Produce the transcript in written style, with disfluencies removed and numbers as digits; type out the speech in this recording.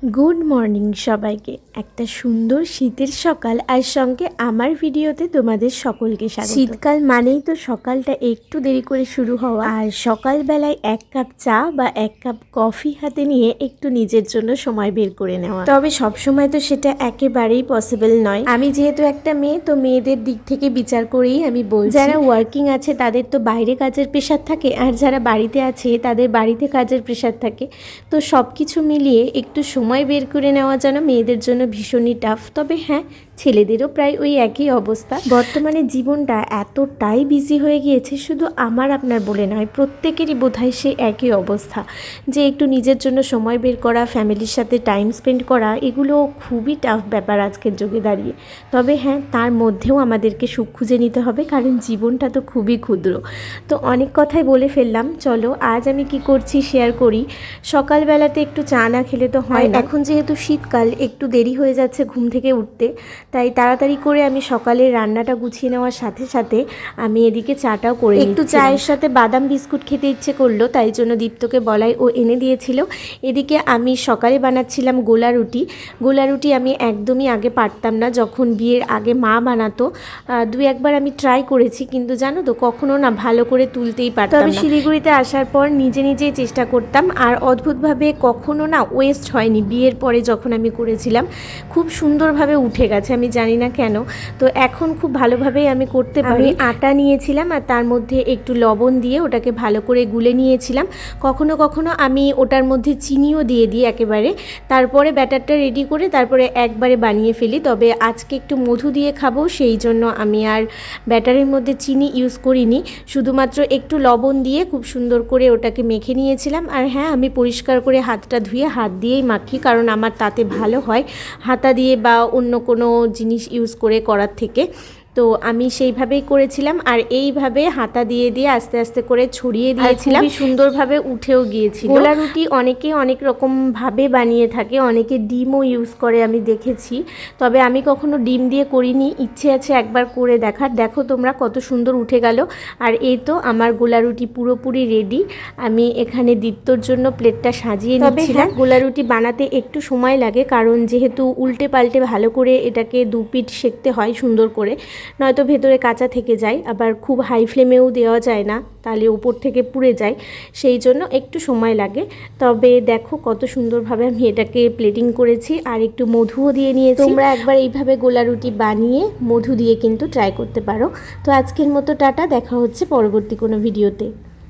Good morning সবাইকে। একটা সুন্দর শীতের সকাল আর সঙ্গে আমার ভিডিওতে তোমাদের সকলকে স্বাগত। শীতকাল মানেই তো সকালটা একটু দেরি করে শুরু হওয়া, আর সকালবেলায় এক কাপ চা বা এক কাপ কফি হাতে নিয়ে একটু নিজের জন্য সময় বের করে নেওয়া। তবে সব সময় তো সেটা একেবারেই পসিবল নয়। আমি যেহেতু একটা মেয়ে, তো মেয়েদের দিক থেকে বিচার করেই আমি বলছি, যারা ওয়ার্কিং আছে তাদের তো বাইরে কাজের প্রেশার থাকে, আর যারা বাড়িতে আছে তাদের বাড়িতে কাজের প্রেশার থাকে। তো সব কিছু মিলিয়ে একটু সময় বের করে নেওয়া যেন মেয়েদের জন্য ভীষণই টাফ। তবে হ্যাঁ, ছেলেদেরও প্রায় ওই একই অবস্থা। বর্তমানে জীবনটা এতটাই বিজি হয়ে গিয়েছে, শুধু আমার আপনার বলে নয়, প্রত্যেকেরই বোধহয় সেই একই অবস্থা, যে একটু নিজের জন্য সময় বের করা, ফ্যামিলির সাথে টাইম স্পেন্ড করা, এগুলো খুবই টাফ ব্যাপার আজকের যুগে দাঁড়িয়ে। তবে হ্যাঁ, তার মধ্যেও আমাদেরকে সুখ খুঁজে নিতে হবে, কারণ জীবনটা তো খুবই ক্ষুদ্র। তো অনেক কথাই বলে ফেললাম, চলো আজ আমি কি করছি শেয়ার করি। সকালবেলাতে একটু চা না খেলে তো হয় না। এখন যেহেতু শীতকাল, একটু দেরি হয়ে যাচ্ছে ঘুম থেকে উঠতে, তাই তাড়াতাড়ি করে আমি সকালের রান্নাটা গুছিয়ে নেওয়ার সাথে সাথে আমি এদিকে চাটাও করে একটু চায়ের সাথে বাদাম বিস্কুট খেতে ইচ্ছে করলো, তাই জন্য দীপ্তকে বলাই ও এনে দিয়েছিল। এদিকে আমি সকালে বানাচ্ছিলাম গোলা রুটি। গোলা রুটি আমি একদমই আগে পারতাম না, যখন বিয়ের আগে মা বানাতো দুই একবার আমি ট্রাই করেছি, কিন্তু জানো তো কখনো না ভালো করে তুলতেই পারতাম না। তবে শিলিগুড়িতে আসার পর নিজে নিজেই চেষ্টা করতাম, আর অদ্ভুতভাবে কখনো না ওয়েস্ট হয়নি। বিয়ের পরে যখন আমি করেছিলাম খুব সুন্দরভাবে উঠে গেছে, আমি জানি না কেন। তো এখন খুব ভালোভাবেই আমি করতে পারি। আটা নিয়েছিলাম আর তার মধ্যে একটু লবণ দিয়ে ওটাকে ভালো করে গুলে নিয়েছিলাম। কখনো কখনো আমি ওটার মধ্যে চিনিও দিয়ে দিই একেবারে, তারপরে ব্যাটারটা রেডি করে তারপরে একবারে বানিয়ে ফেলি। তবে আজকে একটু মধু দিয়ে খাবো, সেই জন্য আমি আর ব্যাটারের মধ্যে চিনি ইউজ করিনি, শুধুমাত্র একটু লবণ দিয়ে খুব সুন্দর করে ওটাকে মেখে নিয়েছিলাম। আর হ্যাঁ, আমি পরিষ্কার করে হাতটা ধুয়ে হাত দিয়েই মাখি, কারণ আমার তাতে ভালো হয় হাতা দিয়ে বা অন্য কোনো জিনিস ইউজ করে করার থেকে। তো আমি সেইভাবেই করেছিলাম, আর এইভাবে হাতা দিয়ে দিয়ে আস্তে আস্তে করে ছড়িয়ে দিয়েছিলাম, সুন্দরভাবে উঠেও গিয়েছিল। গোলা রুটি অনেকে অনেক রকমভাবে বানিয়ে থাকে, অনেকে ডিমও ইউজ করে আমি দেখেছি, তবে আমি কখনো ডিম দিয়ে করিনি। ইচ্ছে আছে একবার করে দেখার। দেখো তোমরা কত সুন্দর উঠে গেল। আর এই তো আমার গোলা রুটি পুরোপুরি রেডি। আমি এখানে দীপ্তর জন্য প্লেটটা সাজিয়ে নিচ্ছিলাম। গোলা রুটি বানাতে একটু সময় লাগে, কারণ যেহেতু উল্টে পাল্টে ভালো করে এটাকে দু পিঠ সেঁকতে হয় সুন্দর করে, নয়তো ভেতরে কাঁচা থেকে যায়। আবার খুব হাই ফ্লেমেও দেওয়া যায় না, তাহলে উপর থেকে পুড়ে যায়, সেই জন্য একটু সময় লাগে। তবে দেখো কত সুন্দরভাবে আমি এটাকে প্লেটিং করেছি, আর একটু মধুও দিয়ে নিয়েছি। তোমরা একবার এইভাবে গোলা রুটি বানিয়ে মধু দিয়ে কিন্তু ট্রাই করতে পারো। তো আজকের মতো টাটা, দেখা হচ্ছে পরবর্তী কোনো ভিডিওতে।